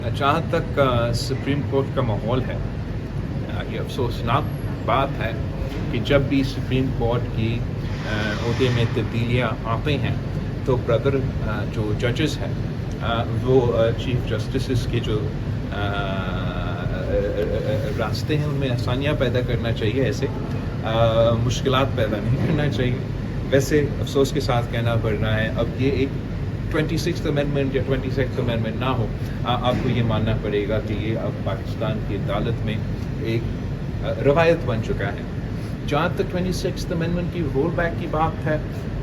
जहाँ तक supreme court का माहौल है, ये अफसोसनाक बात है कि जब भी सुप्रीम कोर्ट की ओहदे में तब्दीलियाँ आते हैं तो ब्रदर जो जजेस हैं वो चीफ जस्टिस के जो रास्ते हैं उनमें आसानियाँ पैदा करना चाहिए, ऐसे मुश्किलात पैदा नहीं करना चाहिए। वैसे अफसोस के साथ कहना पड़ रहा है, अब ये एक 26th अमेंडमेंट या 26th अमेंडमेंट ना हो, आपको ये मानना पड़ेगा कि ये अब पाकिस्तान की अदालत में एक रवायत बन चुका है। जहाँ तक 26th अमेंडमेंट की रोल बैक की बात है,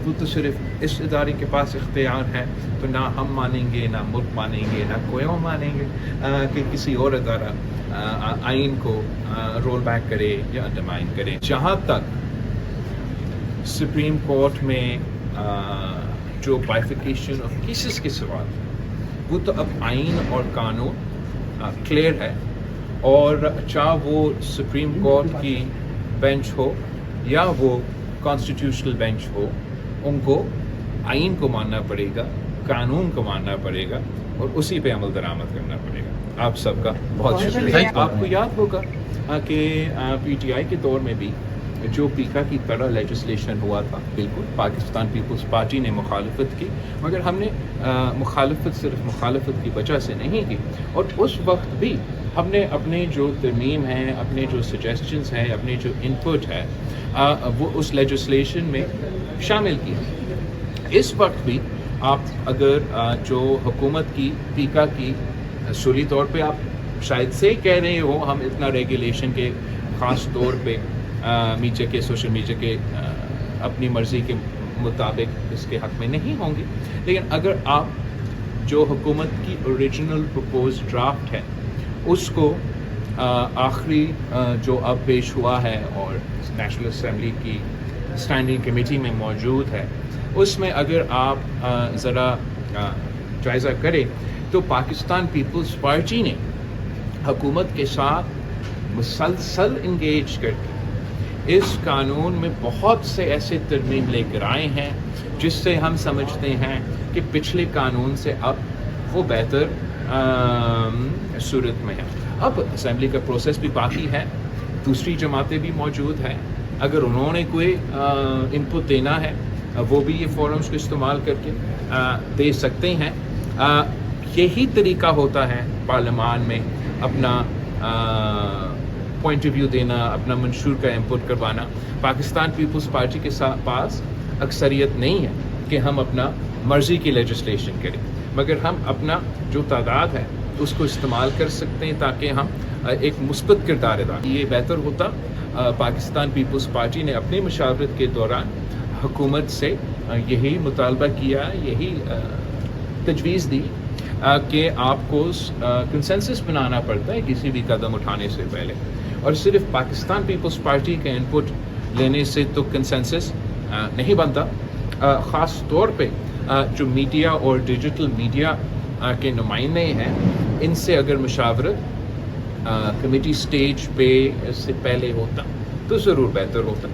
वो तो सिर्फ इस इदारे के पास इख्तियार है, तो ना हम मानेंगे, ना मुल्क मानेंगे, ना कोई और मानेंगे कि किसी और इदारा आइन को रोल बैक करे या अंडरमाइन करे। जहाँ तक सुप्रीम कोर्ट में जो बाइफिकेशन ऑफ केसेस के सवाल, वो तो अब आइन और कानून क्लियर है, और चाहे वो सुप्रीम कोर्ट की बेंच हो या वो कॉन्स्टिट्यूशनल बेंच हो, उनको आइन को मानना पड़ेगा, कानून को मानना पड़ेगा और उसी पे अमल दरामद करना पड़ेगा। आप सबका बहुत शुक्रिया। आपको याद होगा कि पीटीआई के दौर में भी जो पीका की तरह लेजिस्लेशन हुआ था, बिल्कुल पाकिस्तान पीपल्स पार्टी ने मुखालफत की, मगर हमने मुखालफत सिर्फ मुखालफत की वजह से नहीं की, और उस वक्त भी हमने अपने जो तरमीम हैं, अपने जो सजेशंस हैं, अपने जो इनपुट है वो उस लेजिस्लेशन में शामिल किया। इस वक्त भी आप अगर जो हुकूमत की पीका की सूली तौर पे आप शायद से कह रहे हो हम इतना रेगुलेशन के ख़ास तौर पे मीडिया के, सोशल मीडिया के अपनी मर्ज़ी के मुताबिक इसके हक़ में नहीं होंगे, लेकिन अगर आप जो हुकूमत की ओरिजिनल प्रपोज ड्राफ्ट है उसको आखिरी जो अब पेश हुआ है और नेशनल असम्बली की स्टैंडिंग कमेटी में मौजूद है, उसमें अगर आप ज़रा जायज़ा करें तो पाकिस्तान पीपल्स पार्टी ने हुकूमत के साथ मुसलसल इंगेज करके इस कानून में बहुत से ऐसे तरमीम लेकर आए हैं जिससे हम समझते हैं कि पिछले कानून से अब वो बेहतर सूरत में है। अब असम्बली का प्रोसेस भी बाकी है, दूसरी जमातें भी मौजूद हैं, अगर उन्होंने कोई इनपुट देना है वो भी ये फोरम्स को इस्तेमाल करके दे सकते हैं। यही तरीका होता है पार्लियामान में अपना पॉइंट ऑफ व्यू देना, अपना मंशूर का इनपुट करवाना। पाकिस्तान पीपल्स पार्टी के पास अक्सरियत नहीं है कि हम अपना मर्ज़ी की लेजिस्लेशन करें, मगर हम अपना जो तादाद है उसको इस्तेमाल कर सकते हैं ताकि हम एक मुस्बत किरदार अदा। ये बेहतर होता पाकिस्तान पीपल्स पार्टी ने अपनी मशावरत के दौरान हुकूमत से यही मुतालबा किया, यही तजवीज़ दी कि आपको कंसेंसस बनाना पड़ता है किसी भी कदम उठाने से पहले, और सिर्फ पाकिस्तान पीपल्स पार्टी के इनपुट लेने से तो कंसेंसस नहीं बनता। ख़ास तौर पे जो मीडिया और डिजिटल मीडिया के नुमाइंदे हैं, इनसे अगर मशावरत कमेटी स्टेज पे इससे पहले होता तो ज़रूर बेहतर होता।